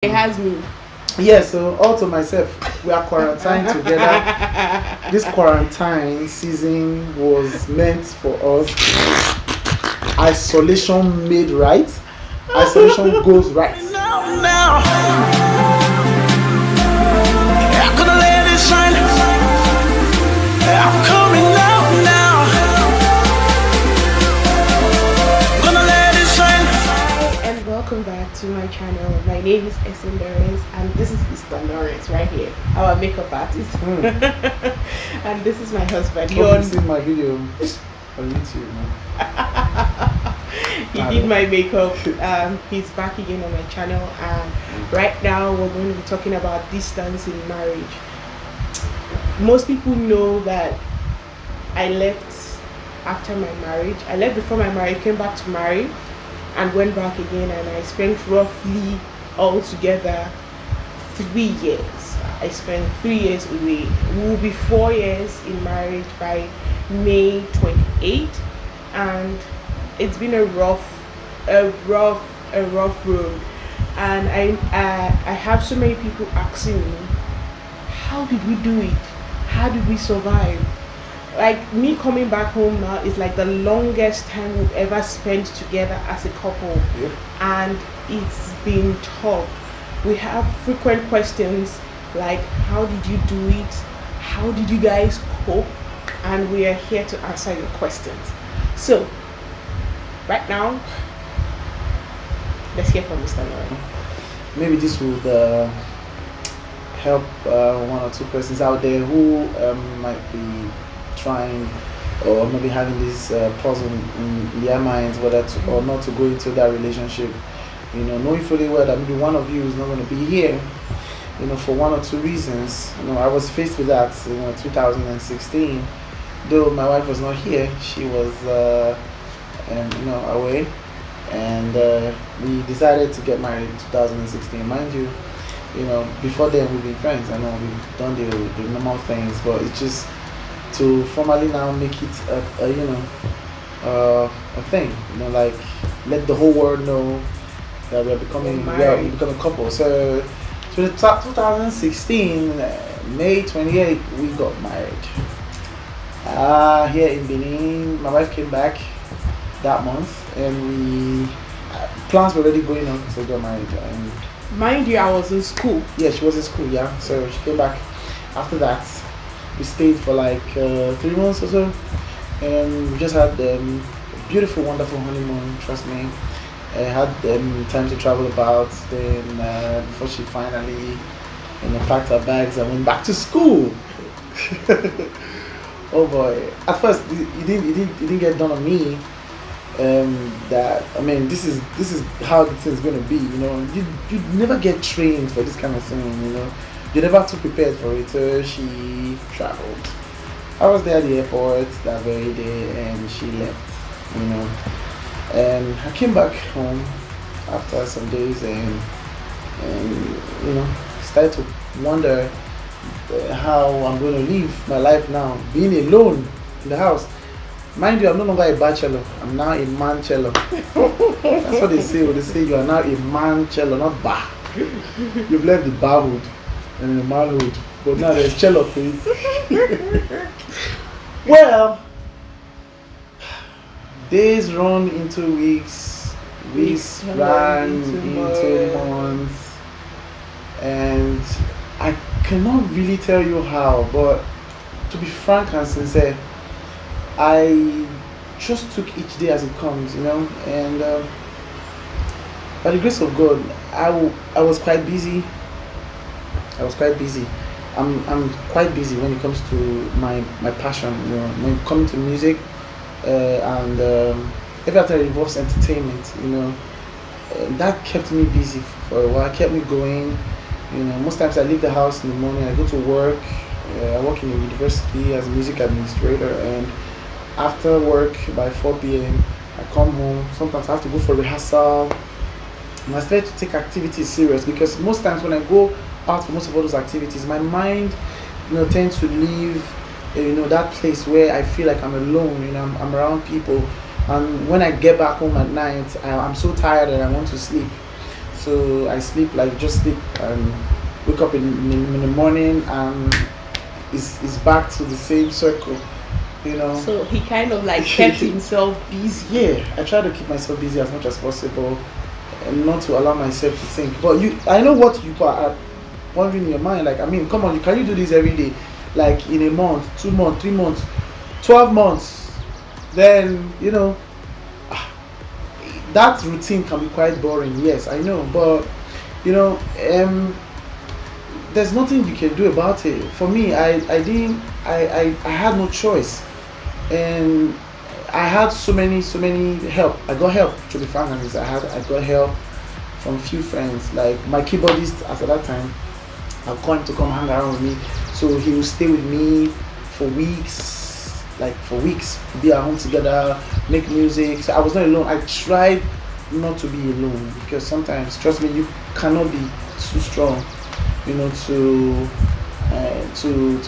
It has me. Yeah, so all to myself, we are quarantined together. This quarantine season was meant for us. Isolation made right. Isolation goes right. Now, I'm gonna let it shine. I'm coming out now. I'm gonna let it shine. Hi and welcome back to my channel. My name is Ese Lawrence and this is Mr. Lawrence right here, our makeup artist. And this is my husband. You've seen my video on YouTube. He did my makeup. He's back again on my channel, and right now we're going to be talking about distance in marriage. Most people know that I left after my marriage. I left before my marriage, came back to marry, and went back again, and I spent roughly altogether 3 years. I spent 3 years away. We will be 4 years in marriage by May 28th, and it's been a rough road. And I have so many people asking me, how did we do it? How did we survive? Like, me coming back home now is like the longest time we've ever spent together as a couple. Yep. And it's been tough. We have frequent questions like, how did you do it? How did you guys cope? And we are here to answer your questions. So right now, let's hear from Mr. Lawrence. Maybe this would help one or two persons out there who might be trying or maybe having this puzzle in their minds whether to or not to go into that relationship. You know, knowing fully well that maybe one of you is not going to be here, you know, for one or two reasons. You know, I was faced with that, 2016. Though my wife was not here, she was away, and we decided to get married in 2016. Mind you, before then we've been friends. I know we've done the normal things, but it's just to formally now make it a thing. Like, let the whole world know that we are becoming a couple. So 2016, May 28th, we got married. Here in Benin. My wife came back that month, and plans were already going on to get married. And mind you, I was in school. Yeah, she was in school. Yeah, so she came back. After that, we stayed for like 3 months or so, and we just had a beautiful, wonderful honeymoon. Trust me, I had time to travel about. Then before she finally, packed her bags and went back to school. Oh boy! At first, it didn't get done on me. This is how the thing's gonna be. You never get trained for this kind of thing. You're never too prepared for it. So she traveled. I was there at the airport that very day, and she left. And I came back home after some days, and started to wonder how I'm going to live my life now, being alone in the house. Mind you, I'm no longer a bachelor. I'm now a man-cello. That's what they say. When they say you are now a man-cello, not bar. You've left the barhood and the manhood, but now there's cello to it. Well, days run into weeks, weeks ran into months, and I cannot really tell you how, but to be frank and sincere, I just took each day as it comes, and by the grace of God, I was quite busy. I'm quite busy when it comes to my passion, when it comes to music, and every time it involves entertainment, that kept me busy for a while, kept me going. Most times I leave the house in the morning, I go to work. I work in a university as a music administrator, and after work by 4 p.m. I come home. Sometimes I have to go for rehearsal, and I start to take activities serious, because most times when I go out for most of all those activities, my mind tends to leave that place where I feel like I'm alone. I'm around people, and when I get back home at night, I'm so tired and I want to sleep. So I sleep like just sleep and wake up in the morning and is back to the same circle, you know. So he kind of like kept himself busy. Yeah, I try to keep myself busy as much as possible and not to allow myself to think. But I know what you are wondering in your mind. Like, I mean, come on, can you do this every day? Like in a month, 2 months, 3 months, 12 months? Then, you know, that routine can be quite boring. Yes, I know, but you know, there's nothing you can do about it. For me, I had no choice, and I had so many help. I got help, to be frank. I got help from a few friends, like my keyboardist at that time. I'll call him to come hang around with me, so he will stay with me for weeks. Like for weeks, be at home together, make music. So I was not alone. I tried not to be alone, because sometimes, trust me, you cannot be too strong, you know, to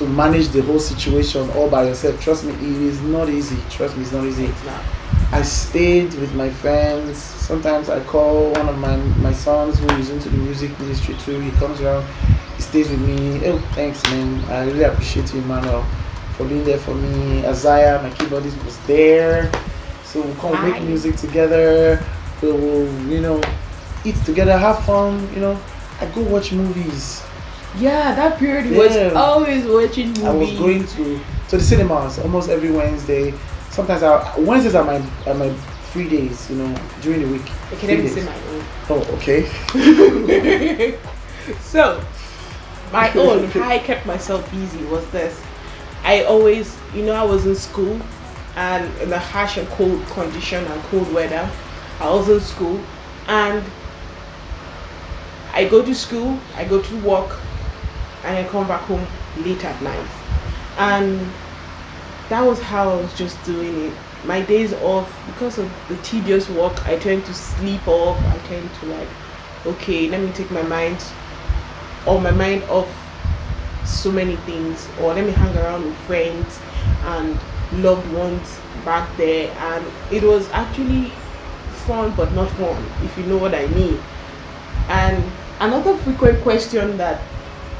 manage the whole situation all by yourself. Trust me, it is not easy. Trust me, it's not easy. It's not. I stayed with my friends. Sometimes I call one of my sons who is into the music ministry too. He comes around, he stays with me. Oh, thanks, man. I really appreciate you, Emmanuel, for being there for me. Isaiah, my keyboardist, was there. So we'll come make music together. We'll, you know, eat together, have fun, you know. I go watch movies. Yeah, that period was always watching movies. I was going to the cinemas almost every Wednesday. Sometimes Wednesdays are my free days, you know, during the week. Okay, let me say my own. Oh, okay. So, my own, how I kept myself busy was this. I always, you know, I was in school, and in a harsh and cold condition and cold weather. I was in school, and I go to school, I go to work, and I come back home late at night. And that was how I was just doing it. My days off, because of the tedious work, I tend to sleep off. I tend to like, okay, let me take my mind off so many things, or let me hang around with friends and loved ones back there. And it was actually fun, but not fun, if you know what I mean. And another frequent question that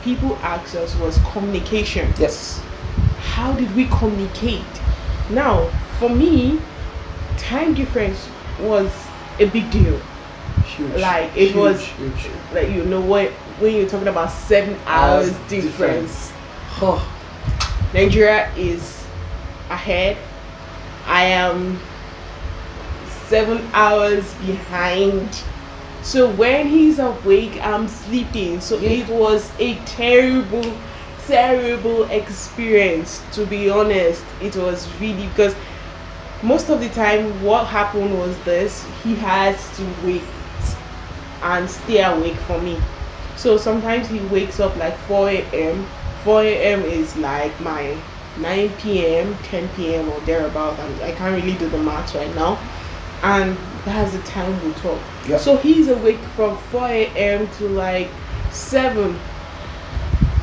people asked us was communication. Yes. How did we communicate? Now, for me, time difference was a big deal. Huge. Like it was huge. like, you know what, when you're talking about 7 hours difference. Oh. Nigeria is ahead. I am 7 hours behind. So when he's awake, I'm sleeping. So it was a terrible experience, to be honest. It was really, because most of the time what happened was this: he has to wait and stay awake for me. So sometimes he wakes up like 4 a.m. 4 a.m. is like my 9 p.m., 10 p.m. or thereabout. I can't really do the maths right now. And that's the time we talk. Yep. So he's awake from 4 a.m. to like 7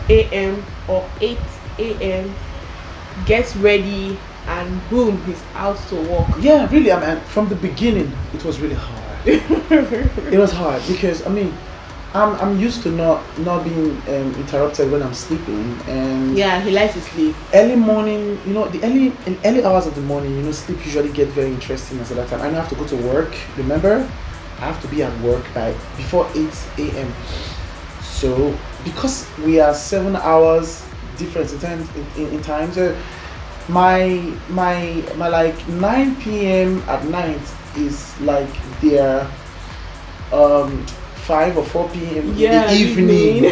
a.m. or 8 a.m. gets ready, and boom, he's out to walk. Yeah, really. I mean, from the beginning, it was really hard. It was hard because, I mean, I'm used to not being interrupted when I'm sleeping, and yeah, he likes to sleep. Early morning, you know, the early hours of the morning, you know, sleep usually get very interesting at that time. I know I have to go to work. Remember, I have to be at work before 8 a.m. So because we are 7 hours difference in time, so my like 9 p.m. at night is like their 5 or 4 p.m. in the evening.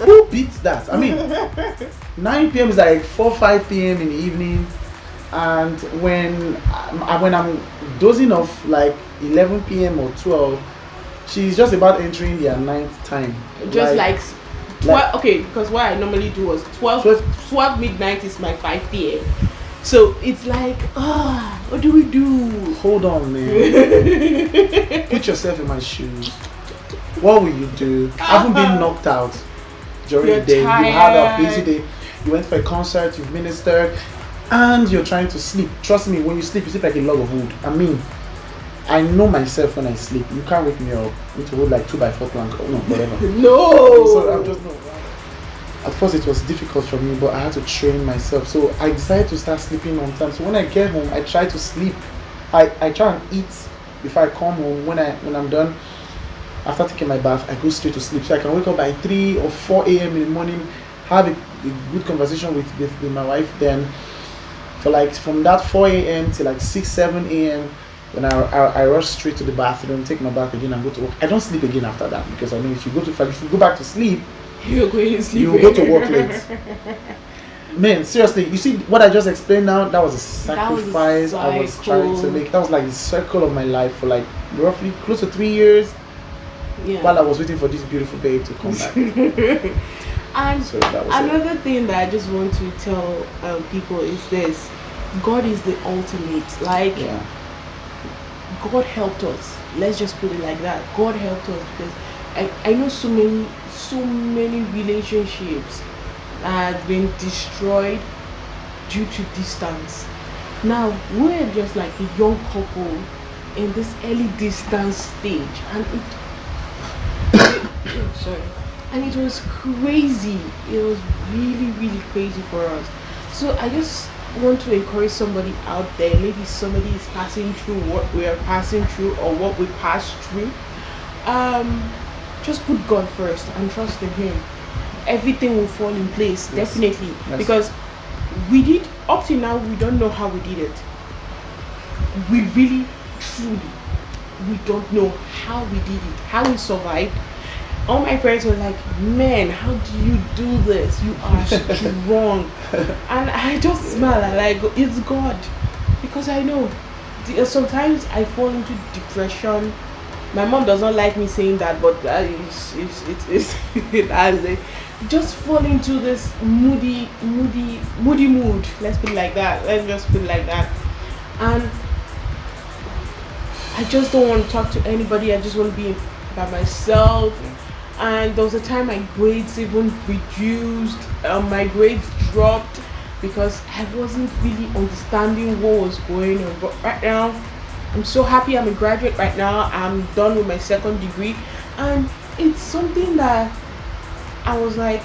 Who beats that? I mean, 9 p.m. is like 5 p.m. in the evening, and when I'm dozing off like 11 p.m. or 12, she's just about entering their ninth time. Just like 12, okay, because what I normally do was 12 midnight is my 5 p.m. So it's like, what do we do? Hold on, man. Put yourself in my shoes. What will you do? I haven't been knocked out during the day. Tired. You had a busy day. You went for a concert, you've ministered, and you're trying to sleep. Trust me, when you sleep like a log of wood. I mean, I know myself when I sleep. You can't wake me up. You need to hold like 2x4 plank. No, whatever. No. So I'm just no. At first it was difficult for me, but I had to train myself. So I decided to start sleeping on time. So when I get home, I try to sleep. I try and eat before I come home. When I'm done, after taking my bath, I go straight to sleep. So I can wake up by 3 or 4 a.m. in the morning, have a good conversation with my wife. Then for like from that 4 a.m. to like 6, 7 a.m. when I rush straight to the bathroom, take my bath again and go to work. I don't sleep again after that, because I mean if you go back to sleep, you're going to sleep. You go to work late. Man, seriously, you see what I just explained now? That was a sacrifice I was trying to make. That was like the circle of my life for like roughly close to 3 years. Yeah. While I was waiting for this beautiful babe to come back. And so that was another thing that I just want to tell people is this: God is the ultimate. Like, God helped us. Let's just put it like that. God helped us, because I know so many relationships that have been destroyed due to distance. Now we're just like a young couple in this early distance stage, and it was crazy. It was really, really crazy for us. So I just want to encourage somebody out there, maybe somebody is passing through what we are passing through or what we passed through. Just put God first and trust in Him. Everything will fall in place, definitely. Yes. Because we did, up till now, we don't know how we did it. We really, truly, we don't know how we did it, how we survived. All my friends were like, man, how do you do this? You are strong. And I just smile and I go, it's God. Because I know, sometimes I fall into depression. My mom does not like me saying that, but it's just fall into this moody mood. Let's put it like that. Let's just put it like that. And I just don't want to talk to anybody. I just want to be by myself. And there was a time my grades even reduced. My grades dropped because I wasn't really understanding what was going on. But right now, I'm so happy. I'm a graduate right now. I'm done with my second degree, and it's something that I was like,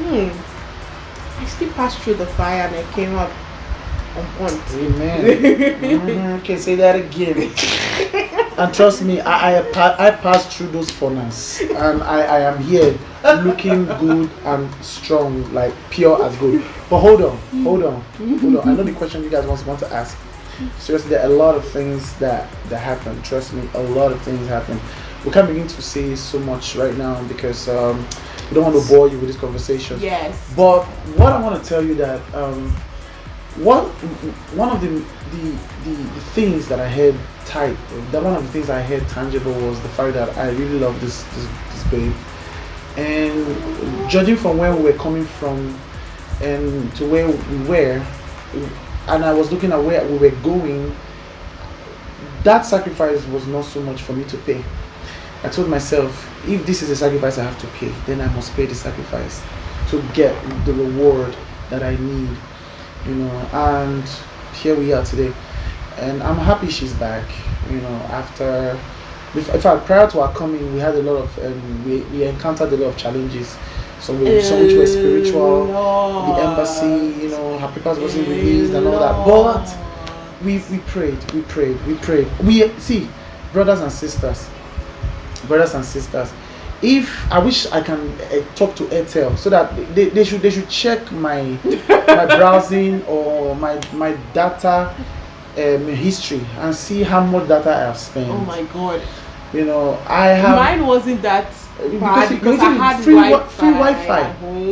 I still passed through the fire and I came up on point. Amen. Can say that again. And trust me, I passed through those furnaces, and I am here looking good and strong, like pure as gold. But hold on. I know the question you guys want to ask. Seriously, there are a lot of things that happen. Trust me, a lot of things happen. We can't begin to say so much right now because we don't want to bore you with this conversation. Yes. But what I want to tell you that one of the things that I had tight, one of the things I had tangible was the fact that I really love this babe, and judging from where we were coming from and to where we were, and I was looking at where we were going, that sacrifice was not so much for me to pay. I told myself, if this is a sacrifice I have to pay, then I must pay the sacrifice to get the reward that I need, and here we are today. And I'm happy she's back, after, in fact, prior to her coming, we had a lot of, we encountered a lot of challenges. Some which were spiritual, the embassy, her papers wasn't released and all that. But we prayed. We see, brothers and sisters. If I wish I can talk to Airtel so that they should check my browsing or my data history and see how much data I have spent. Oh my God. I have. Mine wasn't that. Because I had free Wi-Fi.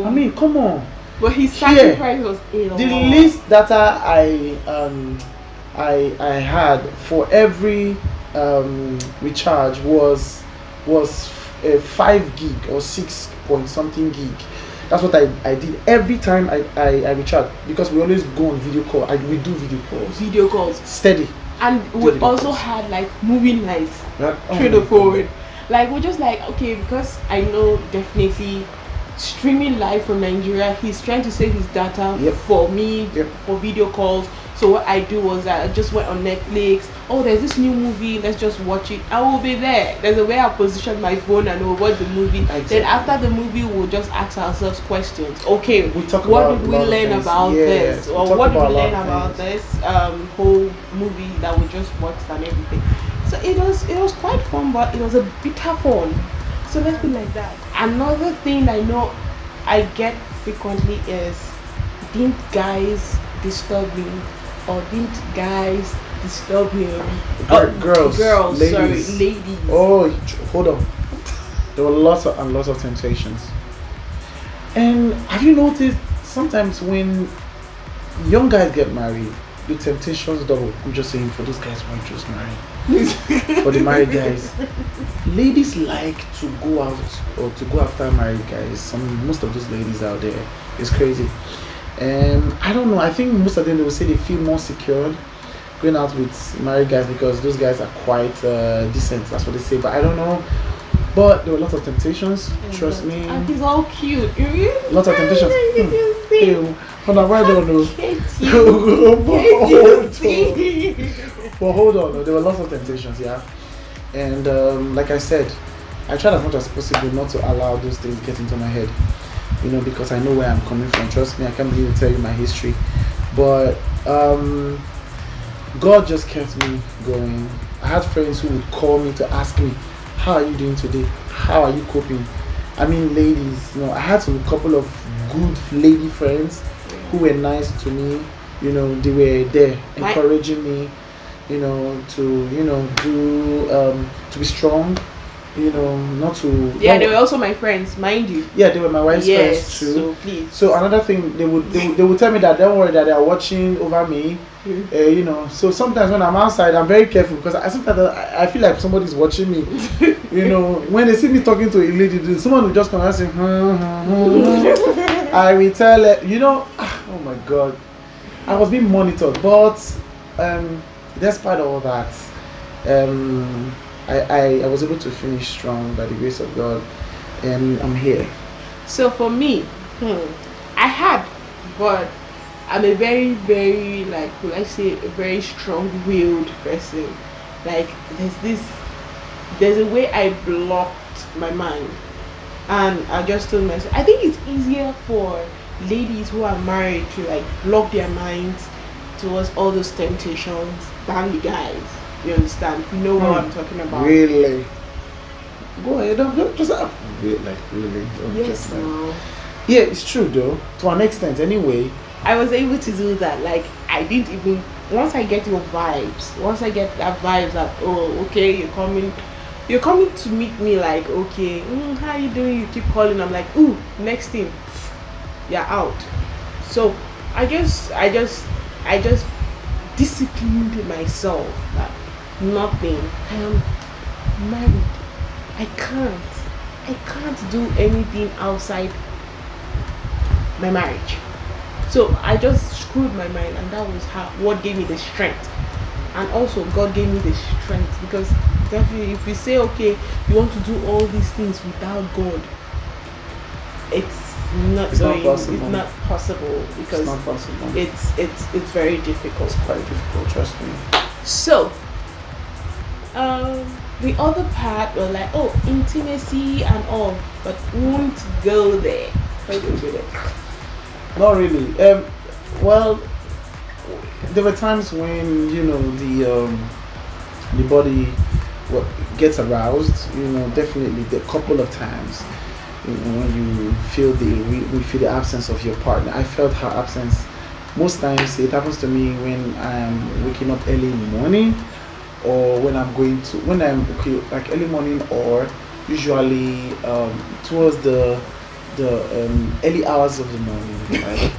I mean, come on. But his sacrifice was a lot. The least data I had for every recharge was 5 gig or 6 point something gig. That's what I did every time I recharge, because we always go on video call. We do video calls. Steady. And we also had like moving lights through the phone. Like, we're just like, okay, because I know definitely streaming live from Nigeria, he's trying to save his data for me, for video calls. So what I do was that I just went on Netflix. Oh, there's this new movie, let's just watch it. I will be there. There's a way I position my phone and we'll watch the movie. Exactly. Then after the movie, we'll just ask ourselves questions. Okay, We talk what about did a we lot of learn things. about Yeah, this? we Or talk what did about we a lot learn of about things. this whole movie that we just watched and everything? So it was quite fun, but it was a bitter fun. So let's be like that. Another thing I know I get frequently is, didn't guys disturb me, or didn't guys disturb him? Girls, ladies. Sorry, ladies. Oh, hold on. There were lots of temptations. And have you noticed sometimes when young guys get married, the temptations double? I'm just saying for those guys who are just married. For the married guys, ladies like to go out or to go after married guys. Most of those ladies out there, it's crazy. And I don't know. I think most of them, they will say they feel more secure going out with married guys because those guys are quite decent. That's what they say. But I don't know. But there were lots of temptations. Trust me. And he's all cute. Lots of temptations. Ew. Hold on, I don't know. But hold on, there were lots of temptations, yeah. And like I said, I tried as much as possible not to allow those things get into my head, you know, because I know where I'm coming from. Trust me, I can't really tell you my history, but God just kept me going. I had friends who would call me to ask me, how are you doing today? How are you coping? I mean, ladies, you know, I had some couple of good lady friends who were nice to me. You know, they were there encouraging me, you know, to to be strong, you know, not to. Yeah, they were also my friends, mind you. Yeah, they were my wife's friends too. So please. So another thing, they would tell me that don't worry that they are watching over me. You know, so sometimes when I'm outside, I'm very careful because sometimes I feel like somebody's watching me. You know, when they see me talking to a lady, someone will just come and say, I will tell her, you know, oh my God, I was being monitored, but despite all that, I was able to finish strong by the grace of God, and I'm here. So for me, I had, but I'm a very, very, like, will I say, a very strong-willed person. Like, there's a way I blocked my mind, and I just told myself, I think it's easier for ladies who are married to like block their minds towards all those temptations than the guys. You understand? You know what I'm talking about. Really? Go ahead, don't just like really. Yes, no. Yeah, it's true though, to an extent anyway. I was able to do that. Like, I didn't even, once I get your vibes, once I get that vibes that, oh, okay, you're coming to meet me, like, okay, how you doing? You keep calling. I'm like, ooh, next thing, you're out. So I just disciplined myself that nothing. I am married. I can't do anything outside my marriage. So I just screwed my mind, and that was what gave me the strength. And also God gave me the strength, because definitely if you say, okay, you want to do all these things without God, it's not possible. It's not possible, because it's not possible. It's very difficult. It's quite difficult, trust me. So the other part was like, oh, intimacy and all, but won't go there. Why don't you do that? Not really. Well, there were times when, you know, the body gets aroused. You know, definitely the couple of times, you know, when you feel the absence of your partner. I felt her absence. Most times it happens to me when I'm waking up early in the morning, or when I'm like early morning, or usually towards the early hours of the morning, right?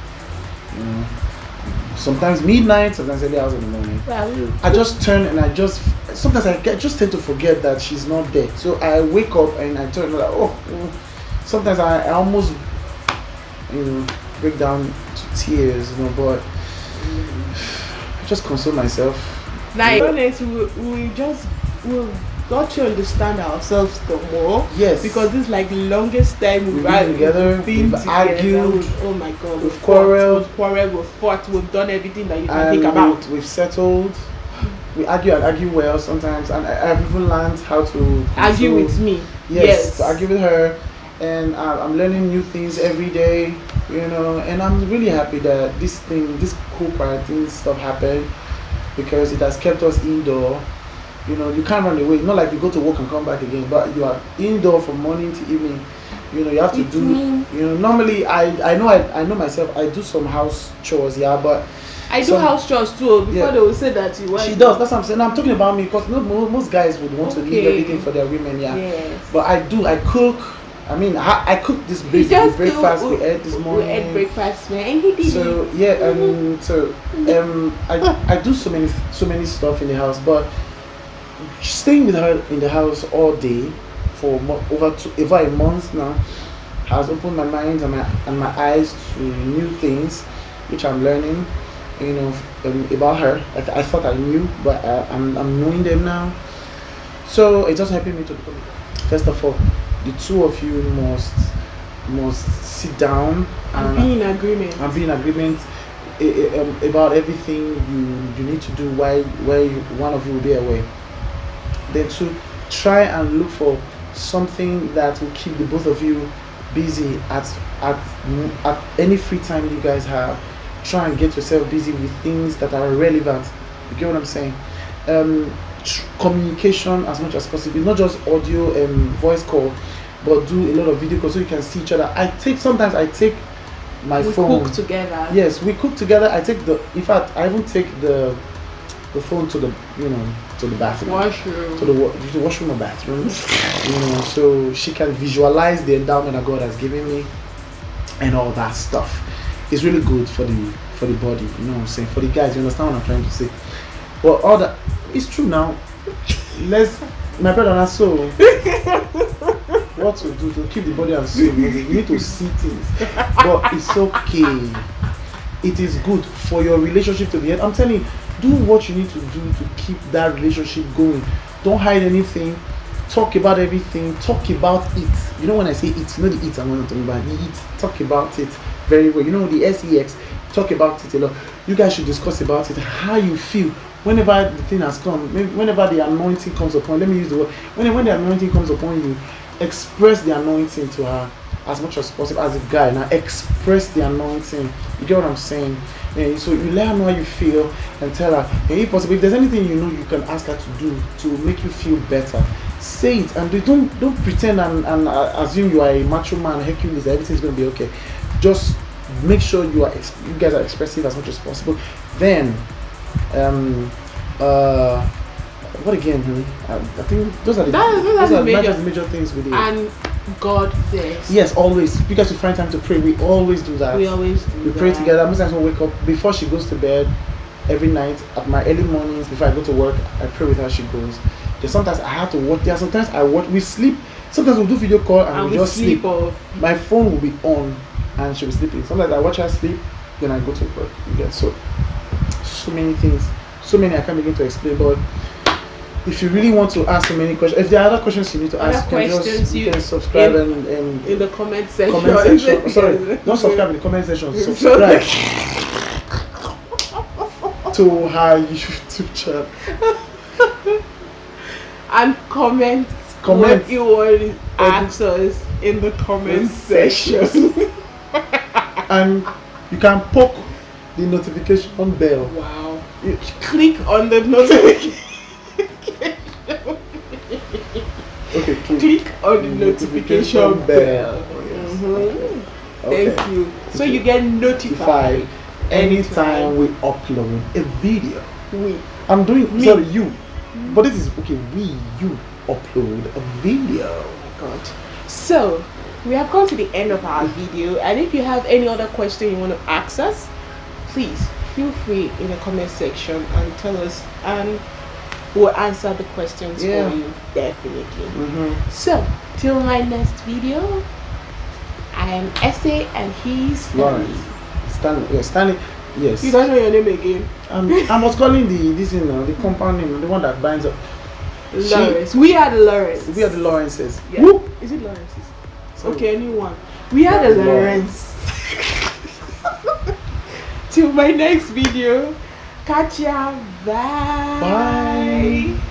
You know, sometimes midnight, sometimes early hours of the morning. I just turn and sometimes I just tend to forget that she's not there. So I wake up and I turn like, sometimes I almost, you know, break down to tears, you know, but I just console myself. Like, honest, we'll got to understand ourselves the more. Yes. Because this is like the longest time We've been together, we've argued, oh my God, we've quarreled, we've fought, we've done everything that you can think about. We've settled. We argue well sometimes, and I've even learned how to argue with me. Yes, to argue with her, and I'm learning new things every day, you know. And I'm really happy that this co-parenting stuff happened, because it has kept us indoor. You know, you can't run away. Not like you go to work and come back again, but you are indoor from morning to evening. You know, you have to do. You know, normally I know myself. I do some house chores, yeah, but. I do house chores too. Before they will say that you want. She does. That's what I'm saying. I'm talking about me, because most guys would want to leave everything for their women. Yeah. Yes. But I do. I cook. I mean, I cooked this breakfast we ate this morning. We ate breakfast, man. He did. So yeah, I do so many stuff in the house, but staying with her in the house all day for over a month now has opened my mind and my eyes to new things, which I'm learning. You know, about her. I thought I knew, but I'm knowing them now. So it's just helping me to. First of all, the two of you must sit down and be in agreement. And be in agreement about everything you need to do while one of you will be away. Then to try and look for something that will keep the both of you busy at any free time you guys have. Try and get yourself busy with things that are relevant. You get what I'm saying? Communication as much as possible. Not just audio and voice call, but do a lot of video calls so you can see each other. Sometimes I take my phone. We cook together. Yes, we cook together. In fact, I even take the phone to the bathroom. Washroom. To the washroom or bathroom. So she can visualize the endowment that God has given me and all that stuff. It's really good for the body, you know what I'm saying? For the guys, you understand what I'm trying to say? Well, all that is true now. My brother and soul. What to do to keep the body and soul? You need to see things, but it's okay. It is good for your relationship to be heard. I'm telling you, do what you need to do to keep that relationship going. Don't hide anything. Talk about everything. Talk about it. You know when I say it, you know the it I'm not talking about. The it. Talk about it very well. You know the sex. Talk about it a lot. You guys should discuss about it. How you feel whenever the thing has come. Whenever the anointing comes upon. Let me use the word. When the anointing comes upon you, express the anointing to her as much as possible. As a guy, now express the anointing. You get what I'm saying? And so you let her know how you feel and tell her. And if possible, if there's anything you know you can ask her to do to make you feel better, say it. And don't pretend and assume you are a macho man, Hercules, everything's going to be okay. Just make sure you guys are expressive as much as possible. Then what again, honey? I think those are the major things we do. And God says. Yes, always. You guys will find time to pray. We always do that. We pray together. Most times we wake up before she goes to bed. Every night at my early mornings before I go to work, I pray with her. She goes. There's sometimes I have to watch. There are sometimes I watch. We sleep. Sometimes we'll do video call and we just sleep. My phone will be on and she'll be sleeping. Sometimes I watch her sleep, then I go to work. You get so many things. So many I can't begin to explain, but if you really want to ask so many questions, if there are other questions you need to ask, you can subscribe and in the comment section. Sorry, don't subscribe in the comment section. Subscribe to her YouTube channel and comment what you want to ask us in the comment section. And you can poke the notification bell. Wow. Click on the notification. Okay, click on the notification bell. Okay. Thank you. So you get notified anytime we upload a video. I'm doing you. But this is okay. You upload a video. Oh my God. So we have come to the end of our video, and if you have any other question you want to ask us, please feel free in the comment section and tell us, and we'll answer the questions for you, definitely. So till my next video, I am Ese and he's Lawrence. Stanley. Yes. You don't know your name again. I was calling the compound name, the one that binds up. Lawrence. We are the Lawrence. We are the Lawrences. Yeah. Whoop. Is it Lawrences? Sorry. Okay, anyone. We are the Lawrence. Till my next video. Catch ya. Bye. Bye.